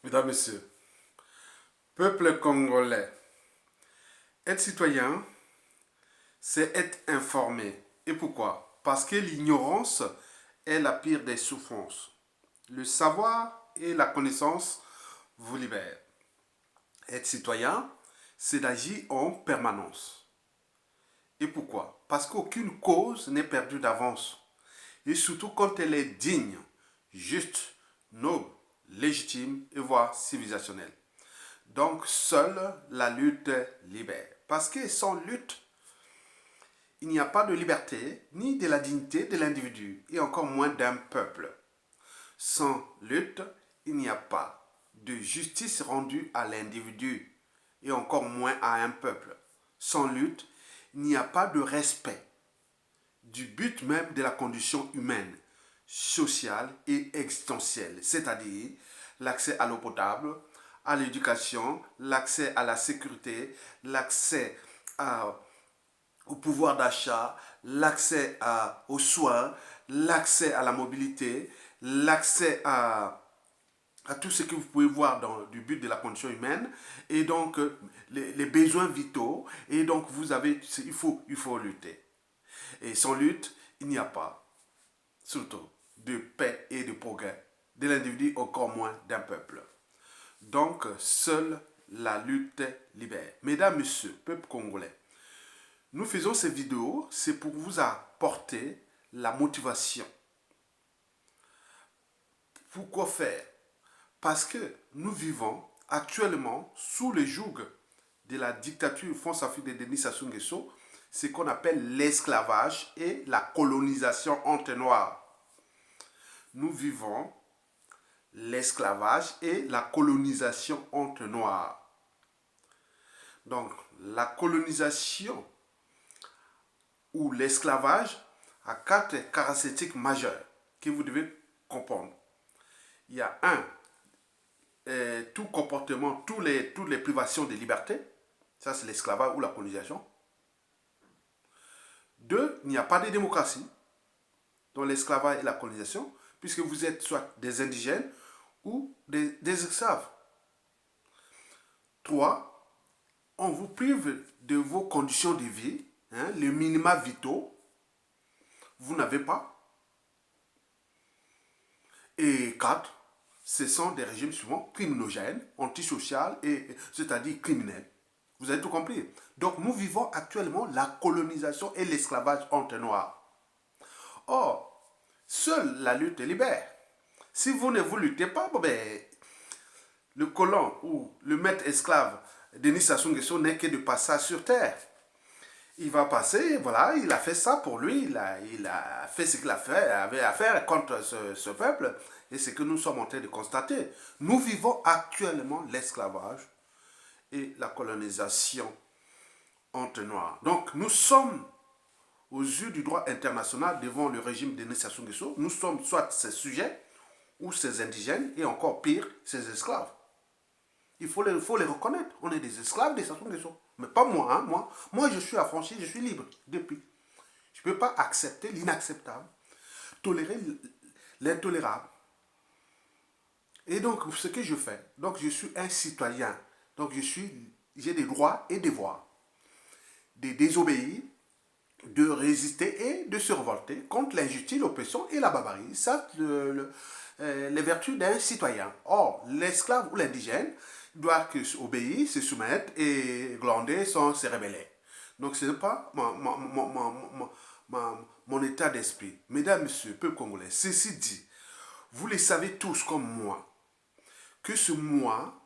Mesdames, Messieurs, peuple congolais, être citoyen, c'est être informé. Et pourquoi? Parce que l'ignorance est la pire des souffrances. Le savoir et la connaissance vous libèrent. Être citoyen, c'est d'agir en permanence. Et pourquoi? Parce qu'aucune cause n'est perdue d'avance. Et surtout quand elle est digne, juste, noble, légitime et voire civilisationnelle. Donc, seule la lutte libère. Parce que sans lutte, il n'y a pas de liberté, ni de la dignité de l'individu, et encore moins d'un peuple. Sans lutte, il n'y a pas de justice rendue à l'individu, et encore moins à un peuple. Sans lutte, il n'y a pas de respect du but même de la condition humaine, sociale et existentielle, c'est-à-dire l'accès à l'eau potable, à l'éducation, l'accès à la sécurité, l'accès au pouvoir d'achat, l'accès aux soins, l'accès à la mobilité, l'accès à tout ce que vous pouvez voir dans le but de la condition humaine, et donc les besoins vitaux, et donc il faut lutter. Et sans lutte, il n'y a pas, surtout, de paix et de progrès de l'individu, encore moins d'un peuple. Donc, seule la lutte libère. Mesdames, Messieurs, peuple congolais, nous faisons ces vidéos, c'est pour vous apporter la motivation. Pourquoi faire? Parce que nous vivons actuellement sous le joug de la dictature France-Afrique de Denis Sassou Nguesso, ce qu'on appelle l'esclavage et la colonisation entre noirs. Nous vivons l'esclavage et la colonisation entre noirs. Donc, la colonisation ou l'esclavage a quatre caractéristiques majeures que vous devez comprendre. Il y a tout comportement, toutes les privations de liberté. Ça, c'est l'esclavage ou la colonisation. Deux, il n'y a pas de démocratie dans l'esclavage et la colonisation, puisque vous êtes soit des indigènes ou des esclaves. Trois, on vous prive de vos conditions de vie, les minima vitaux, vous n'avez pas. Et quatre, ce sont des régimes souvent criminogènes, antisociaux, c'est-à-dire criminels. Vous avez tout compris. Donc nous vivons actuellement la colonisation et l'esclavage entre noirs. Or, seule la lutte libère. Si vous ne vous luttez pas, le colon ou le maître esclave Denis Sassou Nguesso n'est que de passage sur terre. Il va passer, voilà, il a fait ça pour lui, il a fait ce qu'il avait à faire contre ce peuple, et c'est que nous sommes en train de constater. Nous vivons actuellement l'esclavage et la colonisation entre noirs. Donc nous sommes, aux yeux du droit international, devant le régime de Denis Sassou Nguesso, nous sommes soit ses sujets, ou ses indigènes, et encore pire, ses esclaves. Il faut les reconnaître. On est des esclaves des Sassou Nguesso. Mais pas moi, moi, je suis affranchi, je suis libre depuis. Je ne peux pas accepter l'inacceptable, tolérer l'intolérable. Et donc, ce que je fais, donc je suis un citoyen. Donc, j'ai des droits et des devoirs. De désobéir, de résister et de se révolter contre l'injustice, l'oppression et la barbarie. Ça, les vertus d'un citoyen. Or, l'esclave ou l'indigène doit obéir, se soumettre et glander sans se rebeller. Donc, ce n'est pas mon état d'esprit. Mesdames, Messieurs, peuple congolais, ceci dit, vous le savez tous comme moi, que ce mois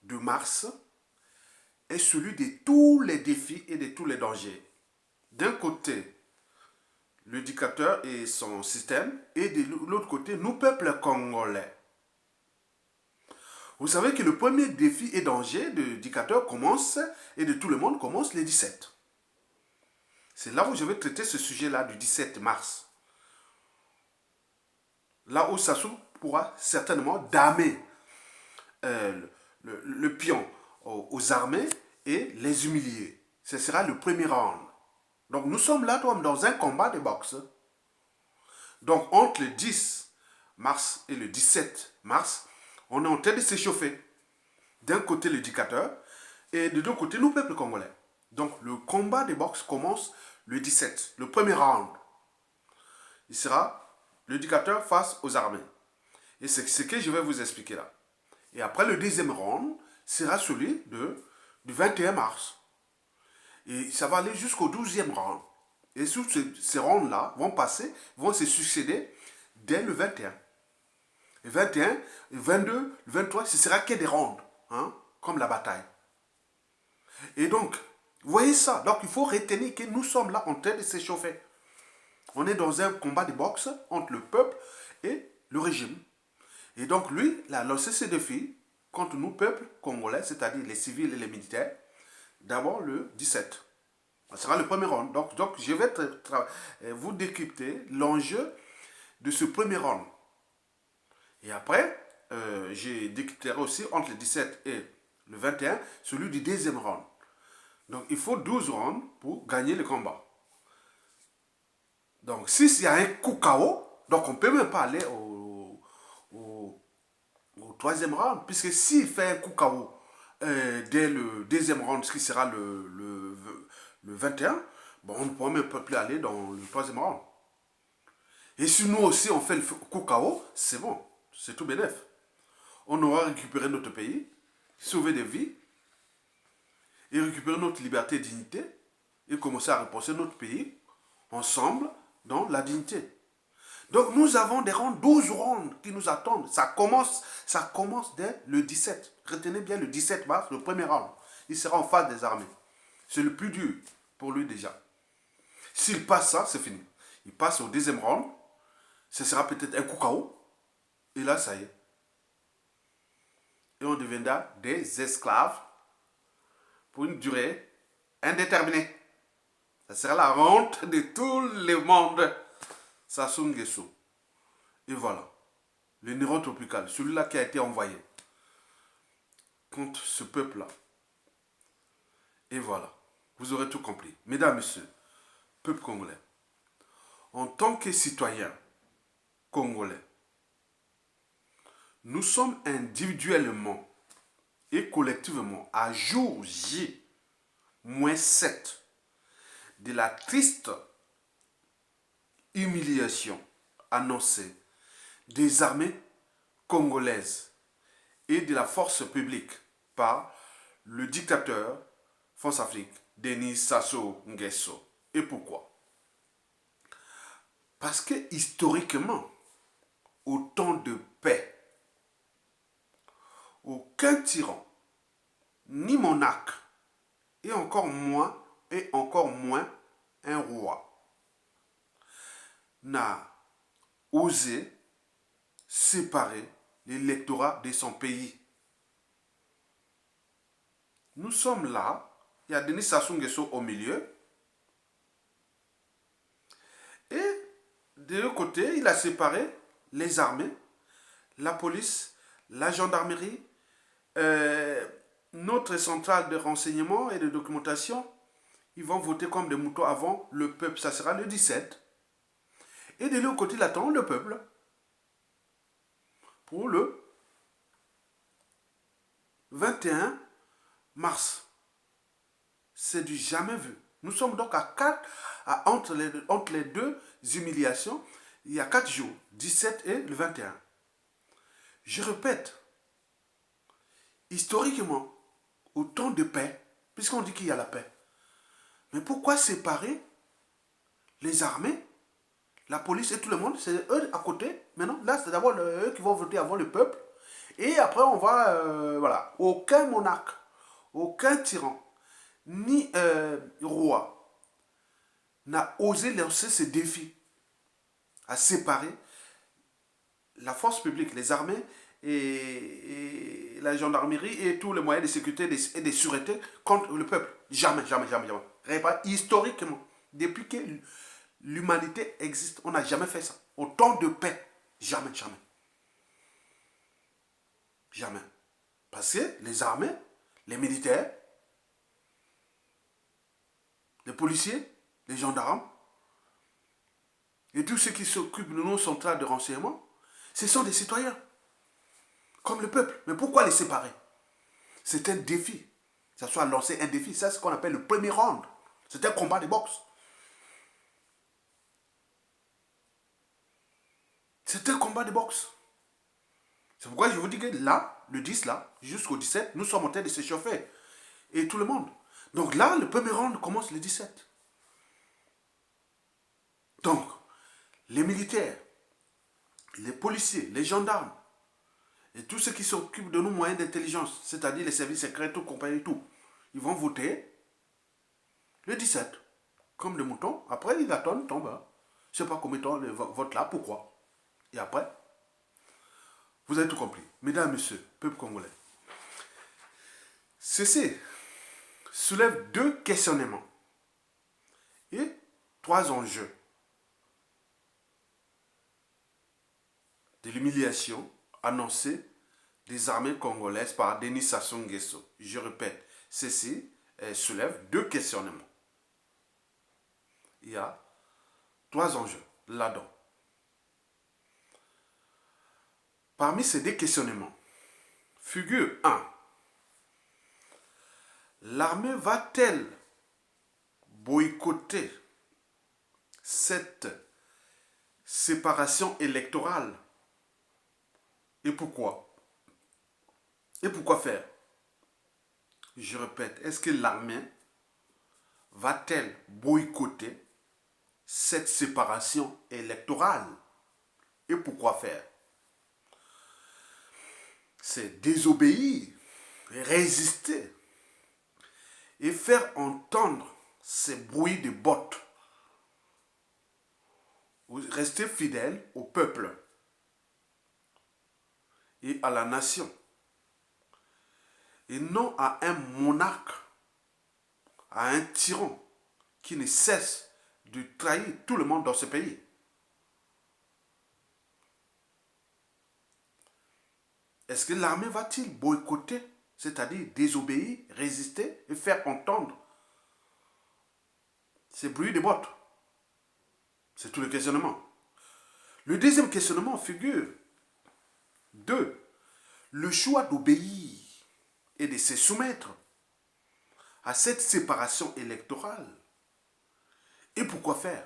de mars est celui de tous les défis et de tous les dangers. D'un côté, le dictateur et son système, et de l'autre côté, nous, peuple congolais. Vous savez que le premier défi et danger du dictateur commence, et de tout le monde, commence le 17. C'est là où je vais traiter ce sujet-là du 17 mars. Là où Sassou pourra certainement damer le pion aux armées et les humilier. Ce sera le premier round. Donc nous sommes là comme dans un combat de boxe. Donc entre le 10 mars et le 17 mars, On est en train de s'échauffer. D'un côté, le dictateur, et de l'autre côté, nous, peuple congolais. Donc, le combat de boxe commence le 17, le premier round. Il sera le dictateur face aux armées. Et c'est ce que je vais vous expliquer là. Et après, le deuxième round sera celui du 21 mars. Et ça va aller jusqu'au 12e round. Et ces rounds-là vont se succéder dès le 21. Le 21, le 22, le 23, ce sera que des rounds, hein, comme la bataille. Et donc, vous voyez ça. Donc, il faut retenir que nous sommes là en train de s'échauffer. On est dans un combat de boxe entre le peuple et le régime. Et donc, lui, il a lancé ce défi contre nous, peuple congolais, c'est-à-dire les civils et les militaires, d'abord le 17. Ce sera le premier round. Donc je vais vous décrypter l'enjeu de ce premier round. Et après, je décrypterai aussi entre le 17 et le 21 celui du deuxième round. Donc il faut 12 rounds pour gagner le combat. Donc s'il y a un coup KO, donc on ne peut même pas aller au troisième round, puisque s'il fait un coup KO dès le deuxième round, ce qui sera le 21, bon, on ne pourra même pas plus aller dans le troisième round. Et si nous aussi on fait le coup KO, c'est bon, c'est tout bénef. On aura récupéré notre pays, sauvé des vies, et récupérer notre liberté et dignité, et commencer à repenser notre pays ensemble dans la dignité. Donc nous avons des rounds, 12 rounds qui nous attendent. Ça commence dès le 17. Retenez bien le 17 mars, le premier round. Il sera en face des armées. C'est le plus dur pour lui déjà. S'il passe ça, c'est fini. Il passe au deuxième round. Ce sera peut-être un coup KO. Et là, ça y est. Et on deviendra des esclaves pour une durée indéterminée. Ça sera la honte de tout le monde. Sassou Nguesso. Et voilà. Le Néron tropical, celui-là qui a été envoyé contre ce peuple-là. Et voilà. Vous aurez tout compris. Mesdames, Messieurs, peuple congolais, en tant que citoyens congolais, nous sommes individuellement et collectivement à jour J-7 de la triste humiliation annoncée des armées congolaises et de la force publique par le dictateur France-Afrique, Denis Sassou Nguesso. Et pourquoi? Parce que historiquement, au temps de paix, aucun tyran, ni monarque, et encore moins un roi, n'a osé séparer l'électorat de son pays. Nous sommes là, il y a Denis Sassou Nguesso au milieu, et de l'autre côté, il a séparé les armées, la police, la gendarmerie, notre centrale de renseignement et de documentation. Ils vont voter comme des moutons avant le peuple. Ça sera le 17. Et de l'autre côté, il attend le peuple pour le 21 mars. C'est du jamais vu. Nous sommes donc à 4, entre les deux humiliations, il y a 4 jours, 17 et le 21. Je répète, historiquement, au temps de paix, puisqu'on dit qu'il y a la paix, mais pourquoi séparer les armées, la police et tout le monde? C'est eux à côté. Maintenant, là, c'est d'abord eux qui vont voter avant le peuple. Et après, on va... voilà. Aucun monarque, aucun tyran, ni roi n'a osé lancer ce défi à séparer la force publique, les armées et la gendarmerie et tous les moyens de sécurité et de sûreté contre le peuple. Jamais, jamais, jamais, jamais. Historiquement, depuis que l'humanité existe, on n'a jamais fait ça. Au temps de paix, jamais, jamais. Jamais. Parce que les armées, les militaires, les policiers, les gendarmes, et tous ceux qui s'occupent de nos centrales de renseignement, ce sont des citoyens. comme le peuple. Mais pourquoi les séparer? C'est un défi. Ça soit lancé un défi. C'est ce qu'on appelle le premier round. C'est un combat de boxe. C'est un combat de boxe. C'est pourquoi je vous dis que là, le 10 là, jusqu'au 17, nous sommes en train de s'échauffer. Et tout le monde. Donc là, le premier round commence le 17. Donc, les militaires, les policiers, les gendarmes, et tous ceux qui s'occupent de nos moyens d'intelligence, c'est-à-dire les services secrets, tout, compagnie, tout, ils vont voter le 17. Comme des moutons. Après, ils attendent, tombent. Je ne sais pas combien de temps le vote là, pourquoi. Et après, vous avez tout compris. Mesdames, Messieurs, peuple congolais. Ceci soulève deux questionnements et trois enjeux. De l'humiliation annoncée des armées congolaises par Denis Sassou Nguesso. Je répète, ceci soulève deux questionnements. Il y a trois enjeux là-dedans. Parmi ces deux questionnements, figure 1. L'armée va-t-elle boycotter cette séparation électorale? Et pourquoi? Et pourquoi faire? Je répète, est-ce que l'armée va-t-elle boycotter cette séparation électorale? Et pourquoi faire? C'est désobéir, résister et faire entendre ces bruits de bottes. Rester fidèle au peuple et à la nation. Et non à un monarque, à un tyran qui ne cesse de trahir tout le monde dans ce pays. Est-ce que l'armée va-t-il boycotter, c'est-à-dire désobéir, résister et faire entendre ces bruits de bottes? C'est tout le questionnement. Le deuxième questionnement figure 2. Le choix d'obéir et de se soumettre à cette séparation électorale. Et pourquoi faire?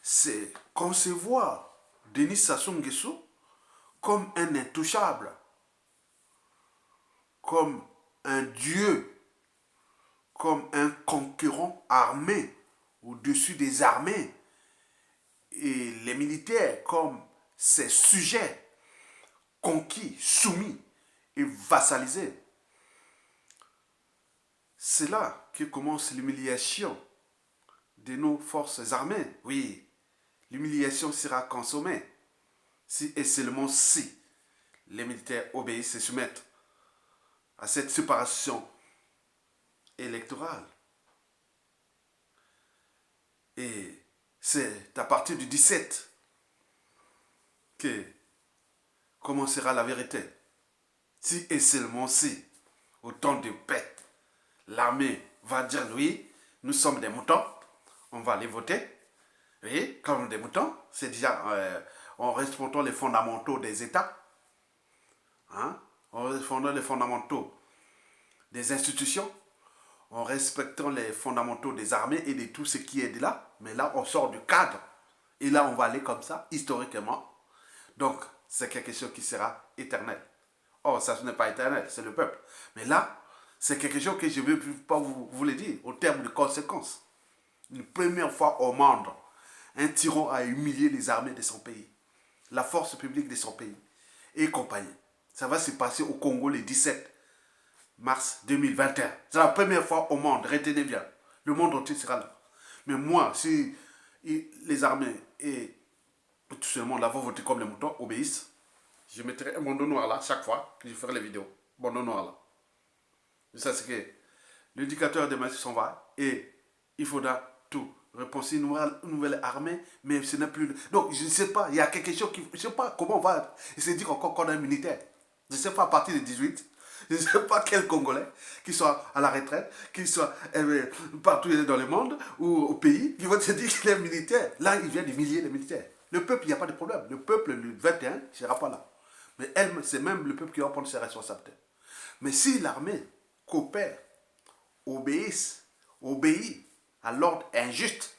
C'est concevoir Denis Sassou Nguesso comme un intouchable, comme un dieu, comme un conquérant armé au-dessus des armées, et les militaires comme ses sujets conquis, soumis et vassalisés. C'est là que commence l'humiliation de nos forces armées. Oui, l'humiliation sera consommée si et seulement si les militaires obéissent et se soumettent à cette séparation électorale. Et c'est à partir du 17 que commencera la vérité. Si et seulement si, au temps de paix, l'armée va dire oui, nous sommes des moutons, on va aller voter. Oui, comme des moutons, c'est déjà en respectant les fondamentaux des États, en respectant les fondamentaux des institutions, en respectant les fondamentaux des armées et de tout ce qui est de là. Mais là, on sort du cadre. Et là, on va aller comme ça, historiquement. Donc, c'est quelque chose qui sera éternel. Or, ça ce n'est pas éternel, c'est le peuple. Mais là, c'est quelque chose que je ne vais pas vous le dire, au terme de conséquences. Une première fois au monde, un tyran a humilié les armées de son pays, la force publique de son pays et compagnie. Ça va se passer au Congo le 17 mars 2021. C'est la première fois au monde, retenez bien. Le monde entier sera là. Mais moi, si les armées et tout ce monde là vont voter comme les moutons, obéissent, je mettrai un bandeau noir là chaque fois que je ferai les vidéos. Bandeau noir là. Ça, c'est que l'éducateur de Mathieu s'en va et il faudra tout. Repenser une nouvelle armée, mais ce n'est plus. Donc, je ne sais pas, il y a quelque chose qui. Je ne sais pas comment on va se dire encore qu'on a un militaire. Je ne sais pas à partir de 18. Je ne sais pas quel Congolais, qui soit à la retraite, qui soit partout dans le monde ou au pays, qui vont se dire qu'il est militaire. Là, il vient d'humilier les militaires. Le peuple, il n'y a pas de problème. Le peuple, le 21, il ne sera pas là. Mais c'est même le peuple qui va prendre ses responsabilités. Mais si l'armée coopère, obéit à l'ordre injuste,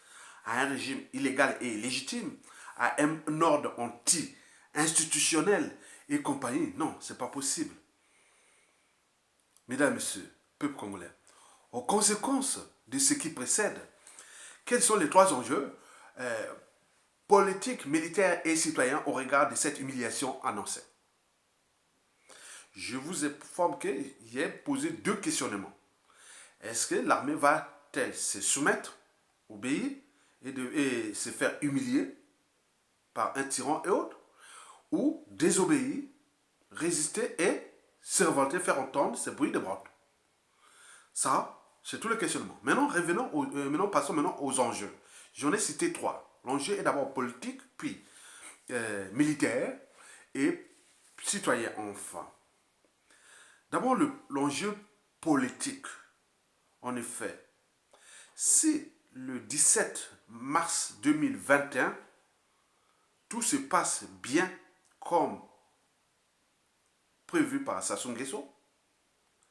à un régime illégal et illégitime, à un ordre anti-institutionnel et compagnie, non, c'est pas possible. Mesdames et messieurs, peuple congolais, aux conséquences de ce qui précède, quels sont les trois enjeux politiques, militaires et citoyens au regard de cette humiliation annoncée? Je vous informe qu'il y a posé deux questionnements. Est-ce que l'armée va-t-elle se soumettre, obéir et se faire humilier par un tyran et autres, ou désobéir, résister et se révolter, faire entendre ces bruits de brottes? Ça, c'est tout le questionnement. Maintenant, passons maintenant aux enjeux. J'en ai cité trois. L'enjeu est d'abord politique, puis militaire et citoyen enfin. D'abord, l'enjeu politique. En effet, si le 17 mars 2021, tout se passe bien comme prévu par Sassou Nguesso,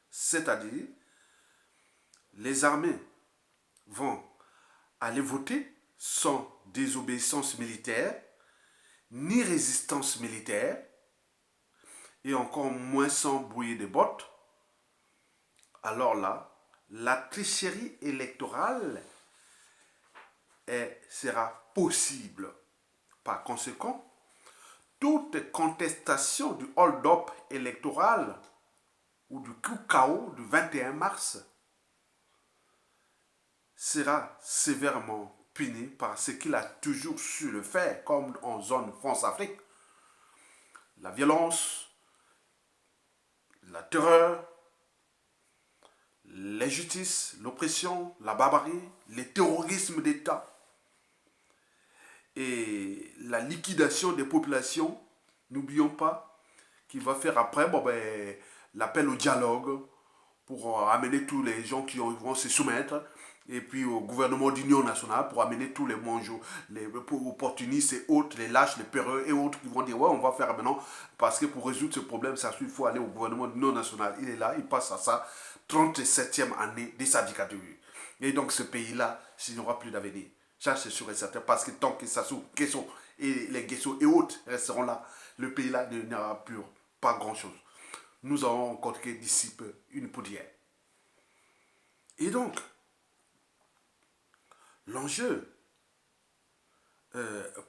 c'est-à-dire les armées vont aller voter sans désobéissance militaire, ni résistance militaire, et encore moins sans brouiller des bottes, alors là, la tricherie électorale sera possible. Par conséquent, toute contestation du hold-up électoral ou du coup chaos du 21 mars sera sévèrement puni par ce qu'il a toujours su le faire, comme en zone France-Afrique. La violence, la terreur, l'injustice, l'oppression, la barbarie, le terrorisme d'État et la liquidation des populations. N'oublions pas qu'il va faire après l'appel au dialogue pour amener tous les gens qui vont se soumettre, et puis au gouvernement d'union nationale pour amener tous les manjots, les opportunistes et autres, les lâches, les peureux et autres qui vont dire ouais, on va faire maintenant, parce que pour résoudre ce problème, il faut aller au gouvernement d'union nationale. Il est là, il passe à sa 37e année de sa dictature. Et donc ce pays-là, il n'y aura plus d'avenir. Ça, c'est sûr et certain, parce que tant que Sassou Nguesso et les Nguesso et autres resteront là, le pays-là n'aura plus pas grand-chose. Nous aurons encore d'ici peu une poudrière. Et donc, l'enjeu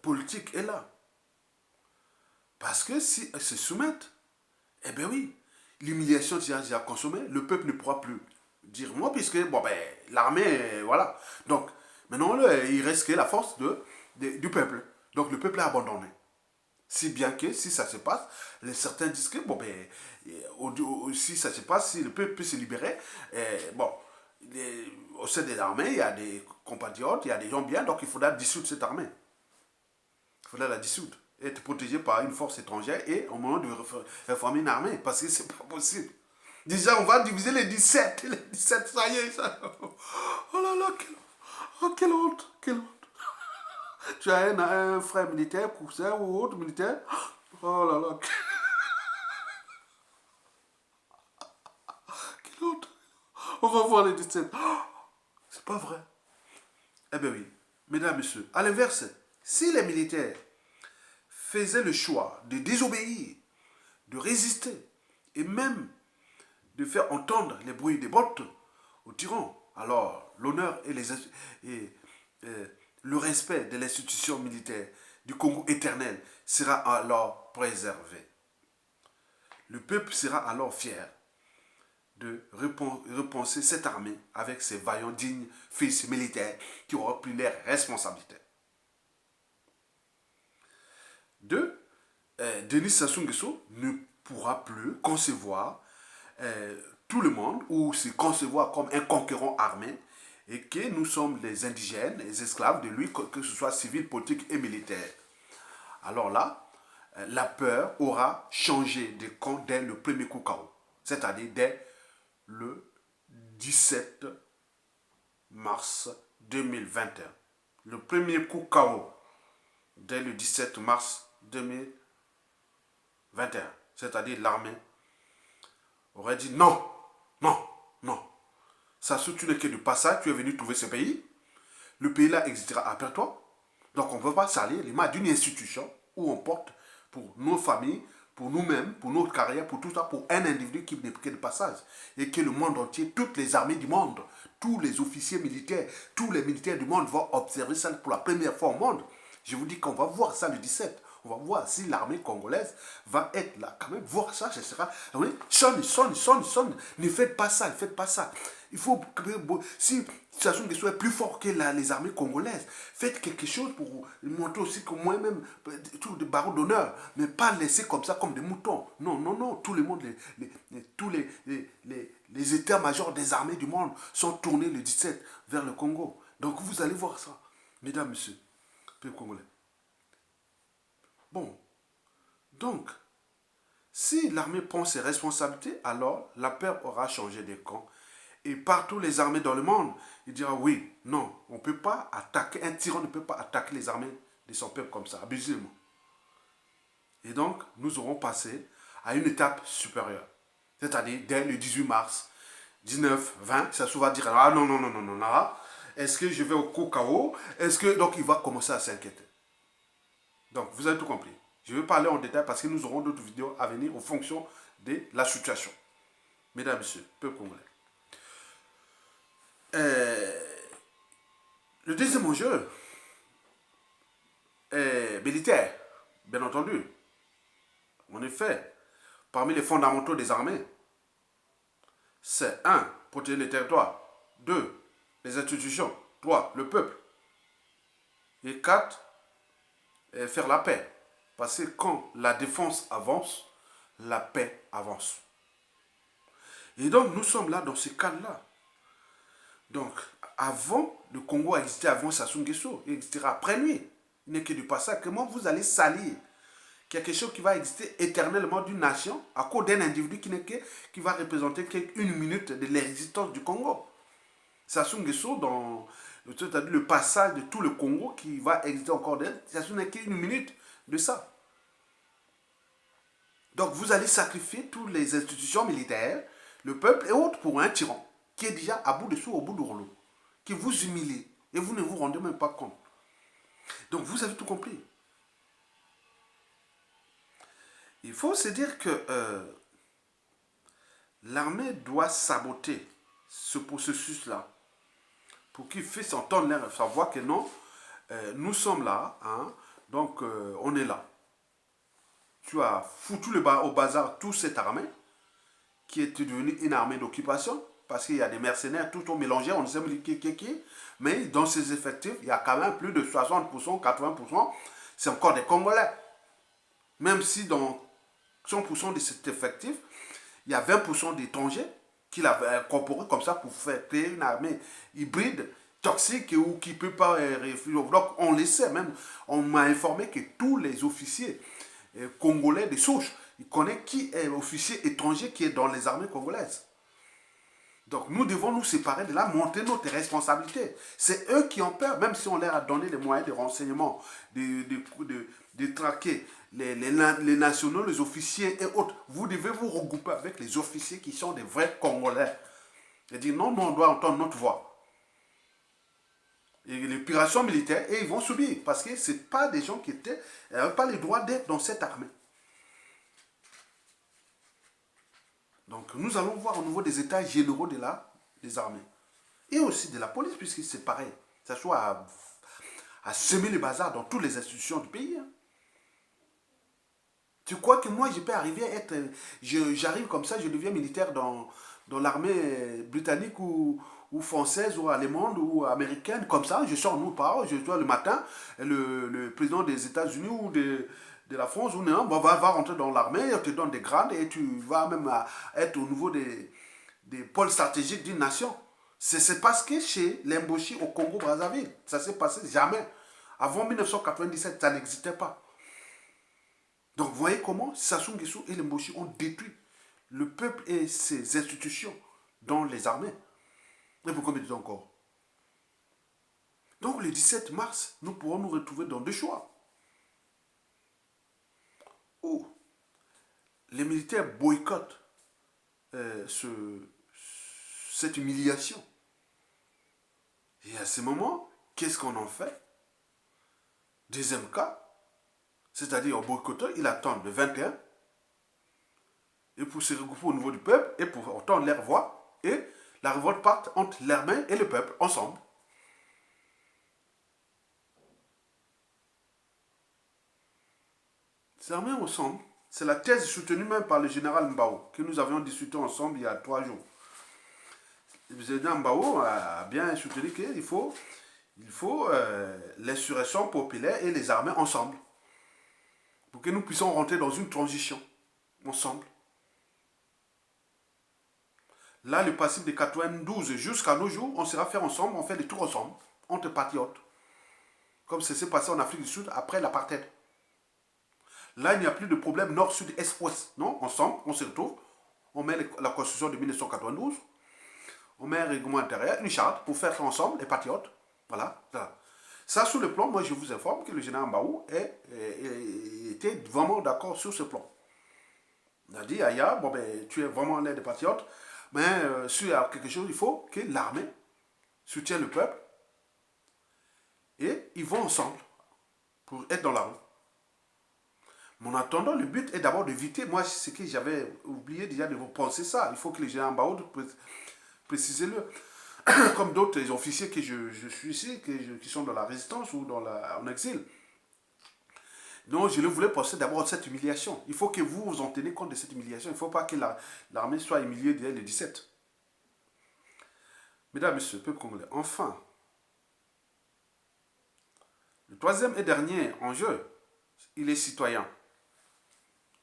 politique est là. Parce que si elles se soumettent, eh bien oui, l'humiliation déjà consommée, le peuple ne pourra plus dire moi, puisque l'armée, voilà. Donc, maintenant, il reste que la force du peuple. Donc, le peuple a abandonné. Si bien que, si ça se passe, certains disent que, si ça se passe, si le peuple peut se libérer, au sein de l'armée, il y a des compatriotes, il y a des gens bien, donc il faudra dissoudre cette armée. Il faudra la dissoudre. Être protégé par une force étrangère et au moment de réformer une armée, parce que c'est pas possible. Déjà, on va diviser les 17. Les 17, ça y est, ça. Oh là là, quelle honte, quelle honte. Tu as un frère militaire, cousin ou autre militaire. Oh là là. Quelle honte. On va voir les 17. C'est pas vrai. Eh bien oui, mesdames, messieurs. À l'inverse, si les militaires faisaient le choix de désobéir, de résister et même de faire entendre les bruits des bottes aux tyrans, alors l'honneur et le respect de l'institution militaire du Congo éternel sera alors préservé. Le peuple sera alors fier de repenser cette armée avec ses vaillants dignes fils militaires qui auront pris leurs responsabilités. Deux, Denis Sassou Nguesso ne pourra plus concevoir tout le monde ou se concevoir comme un conquérant armé et que nous sommes les indigènes, les esclaves de lui, que ce soit civil, politique et militaire. Alors là, la peur aura changé de camp dès le premier coup KO, c'est-à-dire dès le 17 mars 2021. Le premier coup KO dès le 17 mars 2021. c'est-à-dire l'armée, aurait dit non, non, non. Sassou, tu n'es que de passage, tu es venu trouver ce pays. Le pays-là existera après toi. Donc on ne peut pas salir l'image d'une institution où on porte pour nos familles, pour nous-mêmes, pour notre carrière, pour tout ça, pour un individu qui n'est que de passage. Et que le monde entier, toutes les armées du monde, tous les officiers militaires, tous les militaires du monde vont observer ça pour la première fois au monde. Je vous dis qu'on va voir ça le 17. On va voir si l'armée congolaise va être là. Quand même, voir ça, ce sera... Oui, sonne. Ne faites pas ça, ne faites pas ça. Il faut... Si Sassou Nguesso est plus fort que les armées congolaises, faites quelque chose pour montrer aussi que moi-même, tout des barreaux d'honneur, mais pas laisser comme ça, comme des moutons. Non, non, non. Tout le monde, tous les états-majors des armées du monde sont tournés le 17 vers le Congo. Donc vous allez voir ça, mesdames, messieurs, peuple congolais. Bon, donc, si l'armée prend ses responsabilités, alors la paix aura changé de camp. Et partout les armées dans le monde, il dira oui, non, on ne peut pas attaquer, un tyran ne peut pas attaquer les armées de son peuple comme ça, abusivement. Et donc, nous aurons passé à une étape supérieure. C'est-à-dire, dès le 18 mars, 19, 20, ça va dire, ah non, non, non, non, non, là, est-ce que je vais au KO? Est-ce que, donc il va commencer à s'inquiéter. Donc, vous avez tout compris. Je vais parler en détail parce que nous aurons d'autres vidéos à venir en fonction de la situation. Mesdames, Messieurs, peuple congolais. Le deuxième enjeu est militaire, bien entendu. En effet, parmi les fondamentaux des armées, c'est 1. Protéger les territoires. 2. Les institutions. 3. Le peuple. Et 4. Faire la paix. Parce que quand la défense avance, la paix avance. Et donc, nous sommes là dans ce cadre-là. Donc, avant, le Congo a existé avant Sassou Nguesso. Il existera après lui. Il n'est que du passage. Comment vous allez salir quelque chose qui va exister éternellement d'une nation à cause d'un individu qui va représenter qu'une minute de l'existence du Congo? Sassou Nguesso, dans le passage de tout le Congo qui va exister encore d'elle, Sassou n'est qu'une minute de ça. Donc vous allez sacrifier toutes les institutions militaires, le peuple et autres pour un tyran qui est déjà à bout de souffle, au bout du rouleau, qui vous humilie et vous ne vous rendez même pas compte. Donc vous avez tout compris. Il faut se dire que l'armée doit saboter ce processus-là pour qu'il fasse entendre sa voix que non, nous sommes là, hein, donc on est là. Tu as foutu au bazar toute cette armée qui est devenue une armée d'occupation parce qu'il y a des mercenaires, tout ont mélangé, on ne sait qui, mais dans ces effectifs, il y a quand même plus de 60%, 80%, c'est encore des Congolais. Même si dans 100% de cet effectif, il y a 20% d'étrangers qu'il avait incorporé comme ça pour faire créer une armée hybride, toxique ou qui ne peut pas réfugier. Donc on le sait même, on m'a informé que tous les officiers congolais de souche, ils connaissent qui est officier étranger qui est dans les armées congolaises. Donc nous devons nous séparer de là, monter notre responsabilité. C'est eux qui ont peur, même si on leur a donné les moyens de renseignement, de traquer les nationaux, les officiers et autres. Vous devez vous regrouper avec les officiers qui sont des vrais Congolais. Et dire non, non, on doit entendre notre voix. Et les opérations militaires, et ils vont subir, parce que ce pas des gens qui n'avaient pas le droit d'être dans cette armée. Donc nous allons voir au niveau des états généraux des armées. Et aussi de la police, puisque c'est pareil. Ça soit à semer le bazar dans toutes les institutions du pays. Hein. Tu crois que moi, je peux arriver à être... J'arrive comme ça, je deviens militaire dans l'armée britannique ou française ou allemande ou américaine, comme ça, je sors nulle part, je dois le matin, le président des États-Unis ou de la France ou non, va rentrer dans l'armée, on te donne des grades et tu vas même être au niveau des pôles stratégiques d'une nation. C'est parce que chez l'Emboshi au Congo-Brazzaville, ça s'est passé jamais. Avant 1997, ça n'existait pas. Donc, vous voyez comment Sassou Nguesso et l'Emboshi ont détruit le peuple et ses institutions dans les armées. Et pour combien de temps encore? Donc, le 17 mars, nous pourrons nous retrouver dans deux choix. Ou les militaires boycottent cette humiliation. Et à ce moment, qu'est-ce qu'on en fait? Deuxième cas, c'est-à-dire en boycottant, ils attendent le 21 et pour se regrouper au niveau du peuple et pour entendre leur voix et la révolte part entre l'armée et le peuple ensemble. C'est l'armée ensemble. C'est la thèse soutenue même par le général Mbao que nous avions discuté ensemble il y a 3 jours. Le général Mbao a bien soutenu qu'il faut l'insurrection populaire et les armées ensemble pour que nous puissions rentrer dans une transition ensemble. Là, le principe de 92 jusqu'à nos jours, on sera fait ensemble, on fait les tours ensemble, entre patriotes. Comme ça s'est passé en Afrique du Sud après l'apartheid. Là, il n'y a plus de problème nord, sud, est, ouest. Non, ensemble, on se retrouve. On met la constitution de 1992. On met un règlement intérieur, une charte pour faire ensemble les patriotes. Voilà. Ça, sur le plan, moi, je vous informe que le général Mbao était vraiment d'accord sur ce plan. Il a dit, Aya, bon, ben, tu es vraiment l'aide des patriotes, mais s'il y a quelque chose, il faut que l'armée soutienne le peuple et ils vont ensemble pour être dans la rue. Mais en attendant, le but est d'abord d'éviter, moi, ce que j'avais oublié déjà de vous penser ça. Il faut que les généraux Mbao précisez-le. Comme d'autres officiers que je suis ici, qui sont dans la résistance ou en exil. Donc, je voulais penser d'abord à cette humiliation. Il faut que vous vous en tenez compte de cette humiliation. Il ne faut pas que l'armée soit humiliée dès le 17. Mesdames, Messieurs, peuple congolais, enfin, le troisième et dernier enjeu, il est citoyen.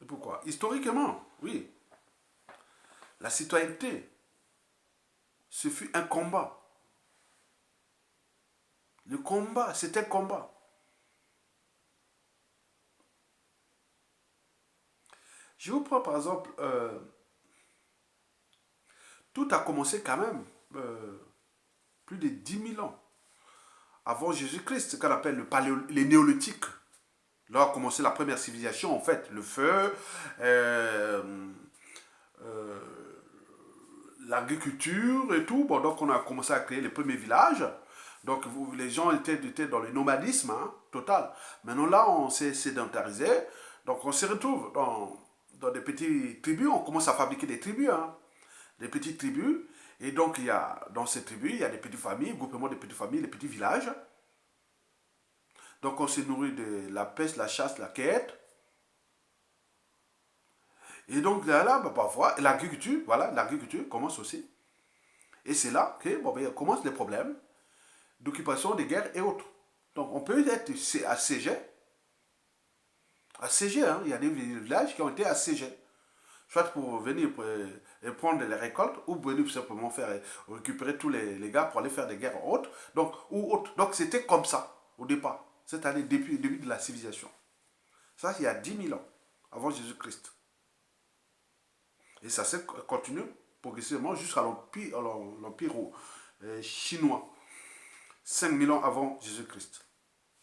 Et pourquoi? Historiquement, oui. La citoyenneté, ce fut un combat. Le combat, c'était un combat. Je vous prends par exemple, tout a commencé quand même plus de 10 000 ans avant Jésus-Christ, ce qu'on appelle les néolithiques. Là a commencé la première civilisation, en fait, le feu, l'agriculture et tout. Bon, donc on a commencé à créer les premiers villages. Donc les gens étaient dans le nomadisme total. Maintenant là, on s'est sédentarisé. Donc on se retrouve dans des petites tribus. On commence à fabriquer des tribus. Des petites tribus. Et donc dans ces tribus, il y a des petites familles, groupements de petites familles, des petits villages. Donc on se nourrit de la pêche, la chasse, la quête. Et donc là, parfois, l'agriculture, voilà, l'agriculture commence aussi. Et c'est là que commencent les problèmes d'occupation, de guerre et autres. Donc on peut être assiégé. Assiégé, il y a des villages qui ont été assiégés. Soit pour venir prendre les récoltes, ou venir simplement récupérer tous les gars pour aller faire des guerres autres. Donc c'était comme ça, au départ. C'est-à-dire depuis le début de la civilisation. Ça, il y a 10 000 ans, avant Jésus-Christ. Et ça s'est continué progressivement jusqu'à l'Empire chinois. 5 000 ans avant Jésus-Christ.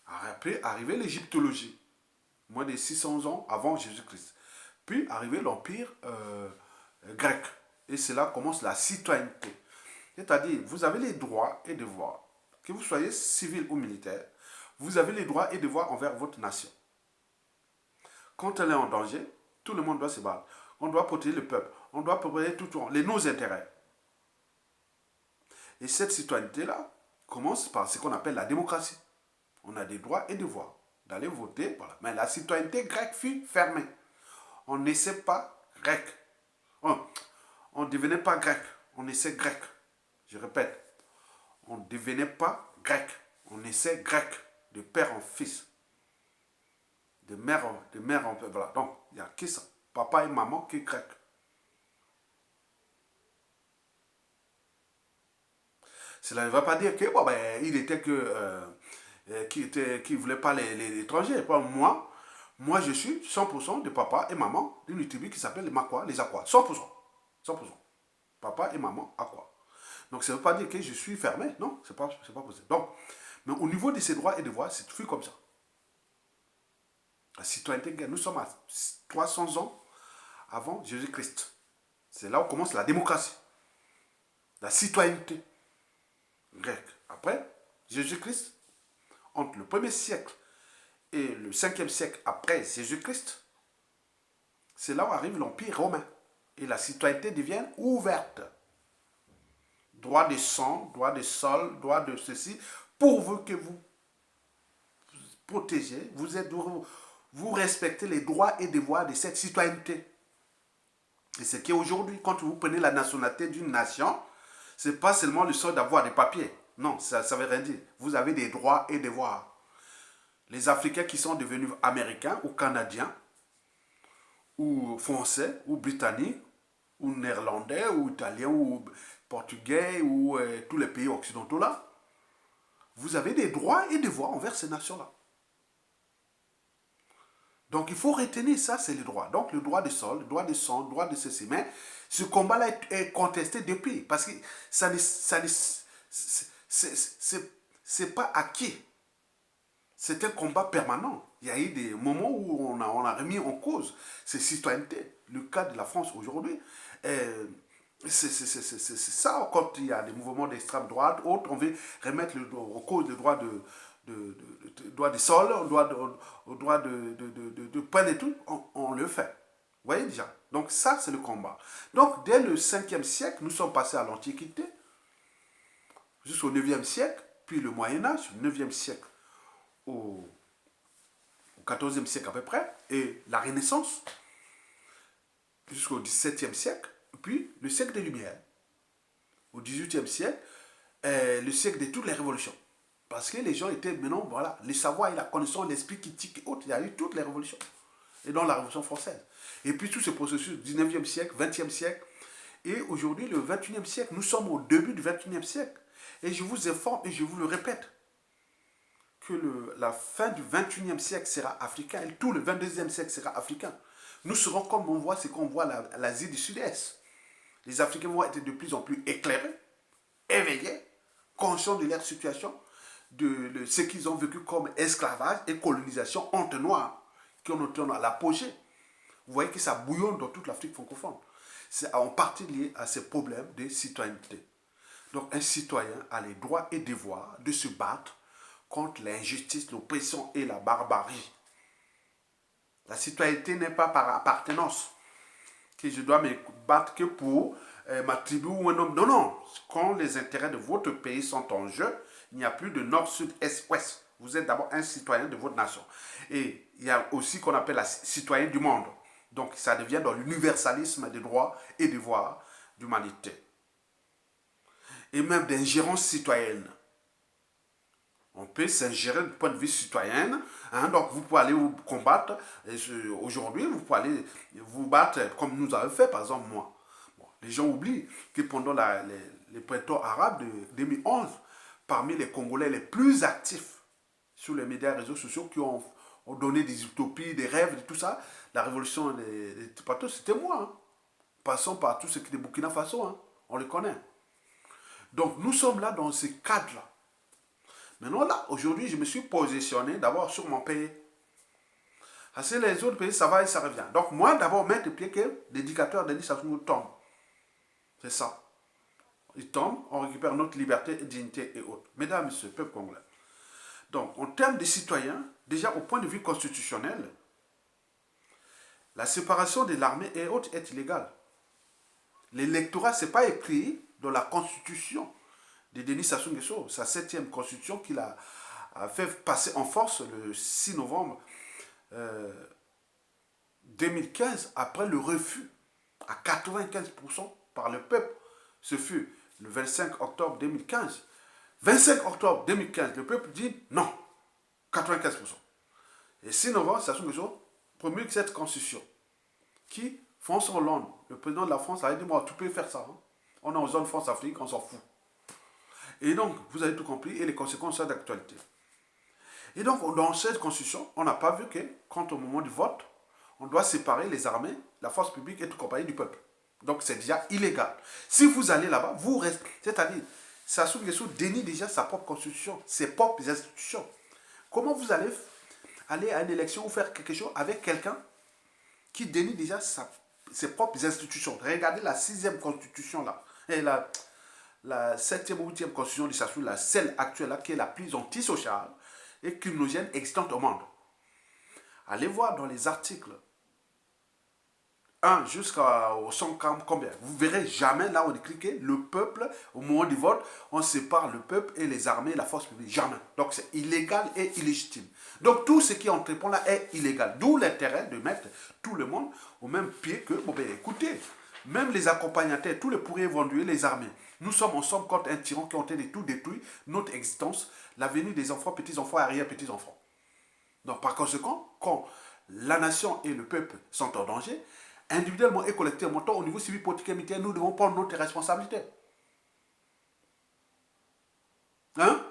Après, arrivait l'égyptologie. Moins de 600 ans avant Jésus-Christ. Puis, arrivait l'Empire grec. Et c'est là commence la citoyenneté. C'est-à-dire, vous avez les droits et devoirs. Que vous soyez civil ou militaire, vous avez les droits et devoirs envers votre nation. Quand elle est en danger, tout le monde doit se battre. On doit protéger le peuple. On doit protéger tout nos intérêts. Et cette citoyenneté-là commence par ce qu'on appelle la démocratie. On a des droits et devoirs d'aller voter. Voilà. Mais la citoyenneté grecque fut fermée. On n'essaie pas grec. On ne devenait pas grec. On essaie grec. Je répète. On ne devenait pas grec. On essaie grec. De père en fils. De mère en père. Voilà. Donc, il n'y a que ça. Papa et maman qui est grec. Cela ne va pas dire que il était qui ne voulait pas les étrangers. Moi, je suis 100% de papa et maman d'une tribu qui s'appelle les Makwa, les Akwa. 100%. 100%. Papa et maman Akwa. Donc, ça ne veut pas dire que je suis fermé. Non, c'est pas possible. Donc, mais au niveau de ses droits et devoirs, c'est tout comme ça. La citoyenneté, nous sommes à 300 ans avant Jésus-Christ. C'est là où commence la démocratie, la citoyenneté grecque. Après Jésus-Christ, entre le 1er siècle et le 5e siècle après Jésus-Christ, c'est là où arrive l'Empire romain. Et la citoyenneté devient ouverte. Droit de sang, droit de sol, droit de ceci, pourvu que vous protégez, vous respectez les droits et devoirs de cette citoyenneté. Et ce qui est aujourd'hui, quand vous prenez la nationalité d'une nation, ce n'est pas seulement le sort d'avoir des papiers. Non, ça ne veut rien dire. Vous avez des droits et devoirs. Les Africains qui sont devenus américains ou canadiens, ou français, ou britanniques, ou néerlandais, ou italiens, ou portugais, ou tous les pays occidentaux là, vous avez des droits et devoirs envers ces nations-là. Donc il faut retenir ça, c'est le droit. Donc le droit de sol, le droit de sang, le droit de ceci. Mais ce combat-là est contesté depuis, parce que c'est pas acquis. C'est un combat permanent. Il y a eu des moments où on a remis en cause ces citoyennetés. Le cas de la France aujourd'hui, c'est ça. Quand il y a des mouvements d'extrême droite, autres, on veut remettre en cause le droit droit de sol, au droit de peine et tout, on le fait. Vous voyez déjà. Donc ça, c'est le combat. Donc dès le 5e siècle, nous sommes passés à l'Antiquité, jusqu'au 9e siècle, puis le Moyen-Âge, 9e siècle au 14e siècle à peu près, et la Renaissance, jusqu'au 17e siècle, puis le siècle des Lumières. Au 18e siècle, le siècle de toutes les révolutions. Parce que les gens étaient maintenant, voilà, le savoir et la connaissance, l'esprit critique et autres, il y a eu toutes les révolutions. Et dans la Révolution française. Et puis tout ce processus, 19e siècle, 20e siècle, et aujourd'hui le 21e siècle, nous sommes au début du 21e siècle. Et je vous informe et je vous le répète, que la fin du 21e siècle sera africain et tout le 22e siècle sera africain. Nous serons comme on voit, c'est qu'on voit l'Asie du Sud-Est. Les Africains vont être de plus en plus éclairés, éveillés, conscients de leur situation, de ce qu'ils ont vécu comme esclavage et colonisation honte noire, qui ont été à l'apogée. Vous voyez que ça bouillonne dans toute l'Afrique francophone. C'est en partie lié à ces problèmes de citoyenneté. Donc un citoyen a les droits et devoirs de se battre contre l'injustice, l'oppression et la barbarie. La citoyenneté n'est pas par appartenance, que je dois me battre que pour ma tribu ou un homme. Non, non. Quand les intérêts de votre pays sont en jeu, il n'y a plus de nord, sud, est, ouest. Vous êtes d'abord un citoyen de votre nation. Et il y a aussi qu'on appelle la citoyen du monde. Donc ça devient dans l'universalisme des droits et devoirs d'humanité. Et même d'ingérence citoyenne. On peut s'ingérer du point de vue citoyen. Hein, donc vous pouvez aller vous combattre. Aujourd'hui, vous pouvez aller vous battre comme nous avons fait, par exemple moi. Bon, les gens oublient que pendant les printemps arabes de 2011, parmi les Congolais les plus actifs sur les médias et réseaux sociaux qui ont donné des utopies, des rêves, de tout ça, la révolution des Tipatos, c'était moi. Hein. Passons par tout ce qui est Burkina Faso, hein. On le connaît. Donc nous sommes là dans ce cadre-là. Maintenant là, aujourd'hui, je me suis positionné d'abord sur mon pays. Parce que les autres pays, ça va et ça revient. Donc moi, d'abord, mettre le pied que l'éducateur Denis Sassou Nguesso tombe. C'est ça. Il tombe, on récupère notre liberté et dignité et autres. Mesdames, messieurs, peuple congolais. Donc, en termes de citoyens, déjà au point de vue constitutionnel, la séparation de l'armée et autres est illégale. L'électorat, ce n'est pas écrit dans la constitution de Denis Sassou Nguesso, sa 7e constitution qu'il a fait passer en force le 6 novembre 2015, après le refus à 95% par le peuple. Ce fut le 25 octobre 2015. 25 octobre 2015, le peuple dit non, 95%. Et 6 novembre, Sassou Nguesso promulgue cette constitution qui, François Hollande, le président de la France, a dit moi, tu peux faire ça. Hein. On est en zone France-Afrique, on s'en fout. Et donc, vous avez tout compris, et les conséquences sont d'actualité. Et donc, dans cette constitution, on n'a pas vu que, quand au moment du vote, on doit séparer les armées, la force publique et toute compagnie du peuple. Donc, c'est déjà illégal. Si vous allez là-bas, vous restez. C'est-à-dire, Sassou Nguesso dénie déjà sa propre constitution, ses propres institutions. Comment vous allez aller à une élection ou faire quelque chose avec quelqu'un qui dénie déjà ses propres institutions. Regardez la 6e constitution là, et la 7e ou 8e constitution de Sassou, la celle actuelle là, qui est la plus antisociale et criminogène existante au monde. Allez voir dans les articles 1 jusqu'au 140 combien. Vous verrez jamais là où on est cliqué, le peuple, au moment du vote, on sépare le peuple et les armées, la force publique. Jamais. Donc c'est illégal et illégitime. Donc tout ce qui entreprend là est illégal. D'où l'intérêt de mettre tout le monde au même pied que, bon ben écoutez, même les accompagnateurs, tous les pourriers vendus, les armées. Nous sommes ensemble contre un tyran qui a entraîné tout détruit, notre existence, l'avenir des enfants, petits-enfants, arrière-petits-enfants. Donc par conséquent, quand la nation et le peuple sont en danger, individuellement et collectivement, au niveau civil, politique et militaire, nous devons prendre notre responsabilité. Hein?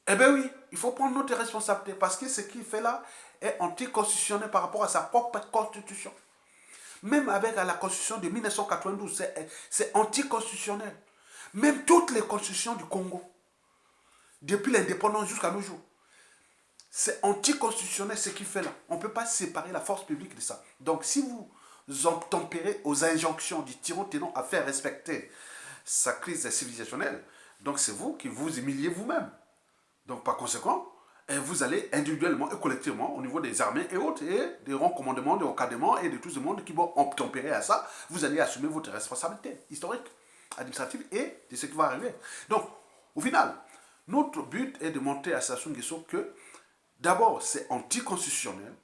Eh bien oui, il faut prendre notre responsabilité parce que ce qu'il fait là est anticonstitutionnel par rapport à sa propre constitution. Même avec la constitution de 1992, c'est anticonstitutionnel. Même toutes les constitutions du Congo, depuis l'indépendance jusqu'à nos jours, c'est anticonstitutionnel ce qu'il fait là. On ne peut pas séparer la force publique de ça. Donc si vous obtempérez aux injonctions du tyran tenant à faire respecter sa crise civilisationnelle, donc c'est vous qui vous humiliez vous-même. Donc par conséquent, vous allez individuellement et collectivement au niveau des armées et autres, et des rangs commandements, des encadrements et de tout ce monde qui vont obtempérer à ça, vous allez assumer votre responsabilité historique, administrative et de ce qui va arriver. Donc au final, notre but est de montrer à Sassou Nguesso que d'abord c'est anticonstitutionnel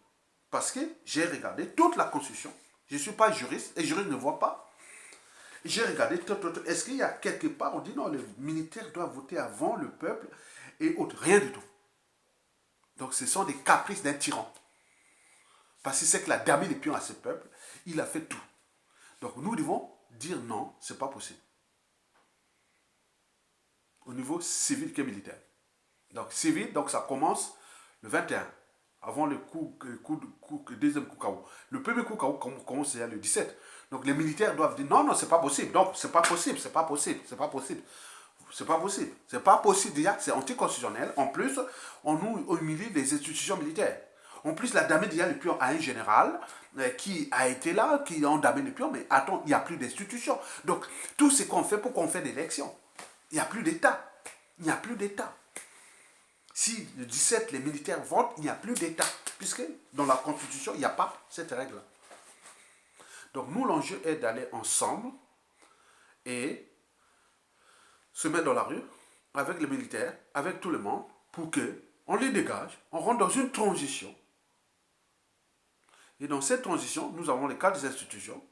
parce que j'ai regardé toute la constitution. Je ne suis pas juriste et juriste ne voit pas. J'ai regardé, est-ce qu'il y a quelque part, on dit non, les militaires doivent voter avant le peuple et autres. Rien du tout. Donc ce sont des caprices d'un tyran. Parce que c'est qu'il a damé les pions à ce peuple, il a fait tout. Donc nous devons dire non, ce n'est pas possible. Au niveau civil que militaire. Donc civil, donc ça commence le 21. Avant le deuxième coup KO. Le premier coup KO commence le 17. Donc les militaires doivent dire non, non, c'est pas possible. Donc c'est pas possible, c'est pas possible, c'est pas possible. C'est pas possible. C'est pas possible déjà, c'est anticonstitutionnel. En plus, on nous humilie les institutions militaires. En plus, la damé déjà le pion à un général qui a été là, qui a damé le pion, mais attends, il n'y a plus d'institutions. Donc tout ce qu'on fait pour qu'on fait des élections, il n'y a plus d'État. Il n'y a plus d'État. Si le 17, les militaires votent, il n'y a plus d'État. Puisque dans la Constitution, il n'y a pas cette règle. Donc nous, l'enjeu est d'aller ensemble et se mettre dans la rue avec les militaires, avec tout le monde, pour qu'on les dégage, on rentre dans une transition. Et dans cette transition, nous avons les quatre institutions.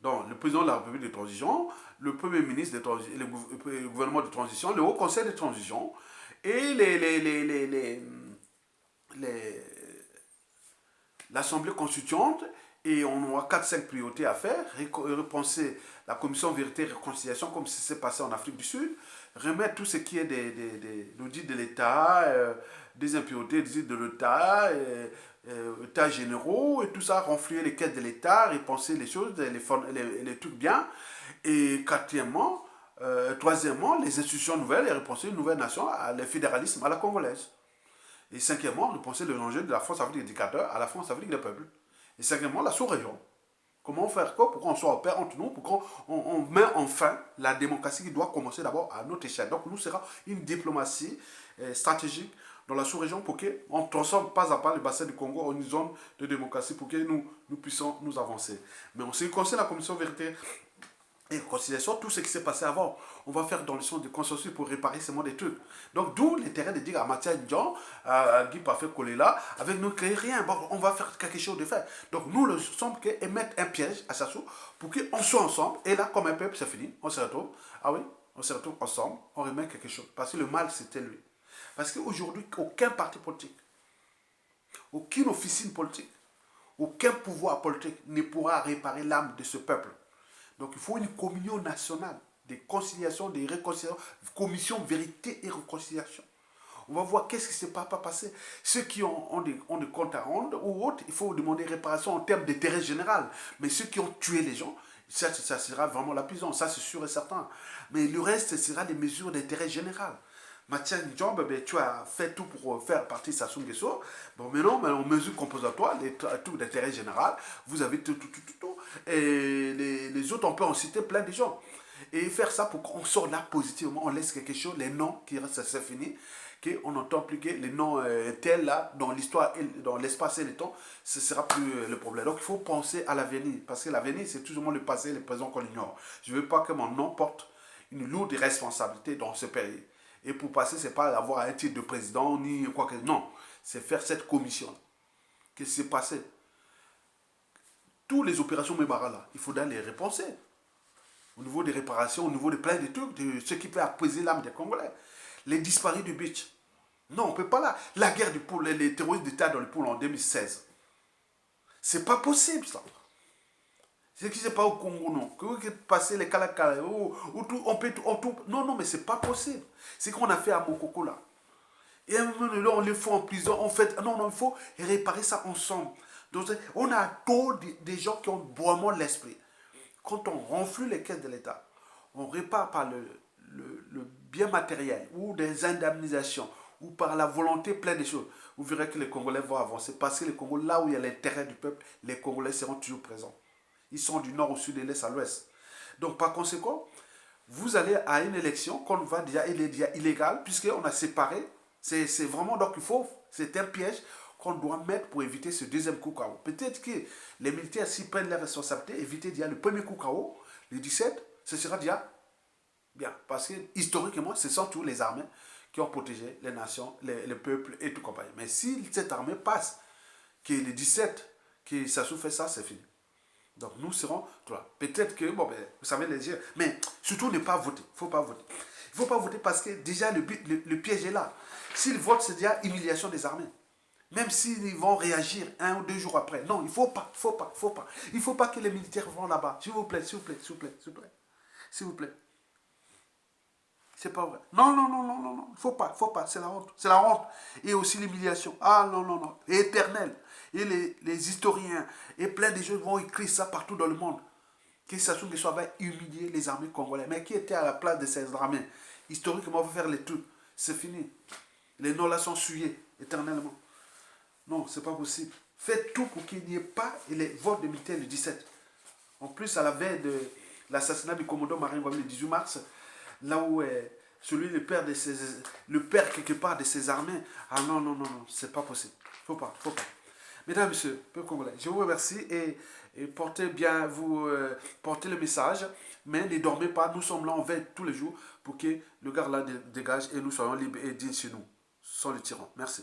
Donc, le président de la République de transition, le premier ministre de transition, le gouvernement de transition, le haut conseil de transition, et l'Assemblée constituante, et on aura 4-5 priorités à faire, repenser la commission vérité et réconciliation comme ça s'est passé en Afrique du Sud, remettre tout ce qui est des audits de l'État, des impurités, des audits de l'État, États généraux, et tout ça, renflouer les quêtes de l'État, repenser les choses, les trucs bien, et troisièmement, les institutions nouvelles et repenser une nouvelle nation, le fédéralisme à la congolaise. Et cinquièmement, repenser le danger de la France Afrique éducateur à la France Afrique des peuples. Et cinquièmement, la sous-région. Comment faire quoi pour qu'on soit en paix entre nous, pour qu'on met enfin la démocratie qui doit commencer d'abord à notre échelle. Donc nous sera une diplomatie stratégique dans la sous-région pour qu'on transforme pas à pas le bassin du Congo en une zone de démocratie pour que nous puissions nous avancer. Mais en ce qui concerne la commission vérité et réconciliation, tout ce qui s'est passé avant, on va faire dans le sens de consensus pour réparer seulement des trucs. Donc, d'où l'intérêt de dire à Mathia Ndjan, à Guy Parfait Kolela, avec nous créer rien. Bon, on va faire quelque chose de fait. Donc, nous, le sommes que mettre un piège à Sassou pour qu'on soit ensemble. Et là, comme un peuple, c'est fini. On se retrouve. Ah oui, on se retrouve ensemble. On remet quelque chose. Parce que le mal, c'était lui. Parce qu'aujourd'hui, aucun parti politique, aucune officine politique, aucun pouvoir politique ne pourra réparer l'âme de ce peuple. Donc il faut une communion nationale, des conciliations, des réconciliations, commission vérité et réconciliation. On va voir qu'est-ce qui ne s'est pas passé. Ceux qui ont des comptes à rendre ou autres, il faut demander réparation en termes d'intérêt général. Mais ceux qui ont tué les gens, ça sera vraiment la prison, ça c'est sûr et certain. Mais le reste, ce sera des mesures d'intérêt général. Mathieu Njombe, ben, tu as fait tout pour faire partie de Sassou Nguesso. Bon, maintenant, en mesure compensatoire, les tout d'intérêt général, vous avez tout. Et les autres, on peut en citer plein de gens. Et faire ça pour qu'on sorte là positivement, on laisse quelque chose, les noms qui restent, c'est fini. On n'entend plus que les noms tels là, dans l'histoire, dans l'espace et le temps, ce sera plus le problème. Donc il faut penser à l'avenir, parce que l'avenir, c'est toujours le passé et le présent qu'on ignore. Je ne veux pas que mon nom porte une lourde responsabilité dans ce pays. Et pour passer, ce n'est pas avoir un titre de président, ni quoi que... Non, c'est faire cette commission. Qu'est-ce qui s'est passé? Toutes les opérations Mébara là, il faudra les repenser. Au niveau des réparations, au niveau de plein de trucs, de ce qui peut apaiser l'âme des Congolais. Les disparus du beach. Non, on ne peut pas là. La guerre du pôle, les terroristes d'État dans le pôle en 2016. C'est pas possible ça. C'est qui c'est pas au Congo, non. Que passer les Kalakala, on peut tout. Non, mais c'est pas possible. C'est qu'on a fait à Mokoko là. Et à un moment donné, on les fout en prison, on fait. Non, il faut réparer ça ensemble. Donc, on a trop des gens qui ont vraiment l'esprit. Quand on renflue les caisses de l'État, on répare par le bien matériel ou des indemnisations ou par la volonté pleine de choses. Vous verrez que les Congolais vont avancer parce que les Congolais, là où il y a l'intérêt du peuple, les Congolais seront toujours présents. Ils sont du nord au sud, de l'est à l'ouest. Donc par conséquent, vous allez à une élection qu'on va déjà, il est déjà illégal puisqu'on a séparé. C'est vraiment, donc il faut, c'est un piège qu'on doit mettre pour éviter ce deuxième coup KO. Peut-être que les militaires, s'ils prennent la responsabilité, éviter déjà le premier coup KO, le 17, ce sera déjà bien. Parce que historiquement, ce sont tous les armées qui ont protégé les nations, les peuples et tout compagnie. Mais si cette armée passe, que le 17, que Sassou fait ça, c'est fini. Donc nous serons, peut-être que, bon, ben, vous savez les yeux, mais surtout ne pas voter. Il ne faut pas voter. Il ne faut pas voter parce que déjà le piège est là. S'ils votent, c'est déjà humiliation des armées. Même s'ils vont réagir 1 ou 2 jours après. Non, il ne faut pas. Il ne faut pas que les militaires vont là-bas. S'il vous plaît. S'il vous plaît. C'est pas vrai. Non. Il ne faut pas. C'est la honte. C'est la honte. Et aussi l'humiliation. Ah non. Et éternel. Et les historiens et plein de gens vont écrire ça partout dans le monde. Que Sassou Nguesso va humilier les armées congolaises. Mais qui était à la place de ces armées? Historiquement, on va faire les trucs. C'est fini. Les noms là sont souillés éternellement. Non, c'est pas possible. Faites tout pour qu'il n'y ait pas les votes de militaires le 17. En plus, à la veille de l'assassinat du commandant Marine le 18 mars, là où celui le père quelque part de ses armées. Ah non, c'est pas possible. Faut pas. Mesdames, messieurs, peuple congolais, je vous remercie et portez bien, portez le message, mais ne dormez pas. Nous sommes là en veille tous les jours pour que le gars là dégage et nous soyons libres et dignes chez nous, sans le tyran. Merci.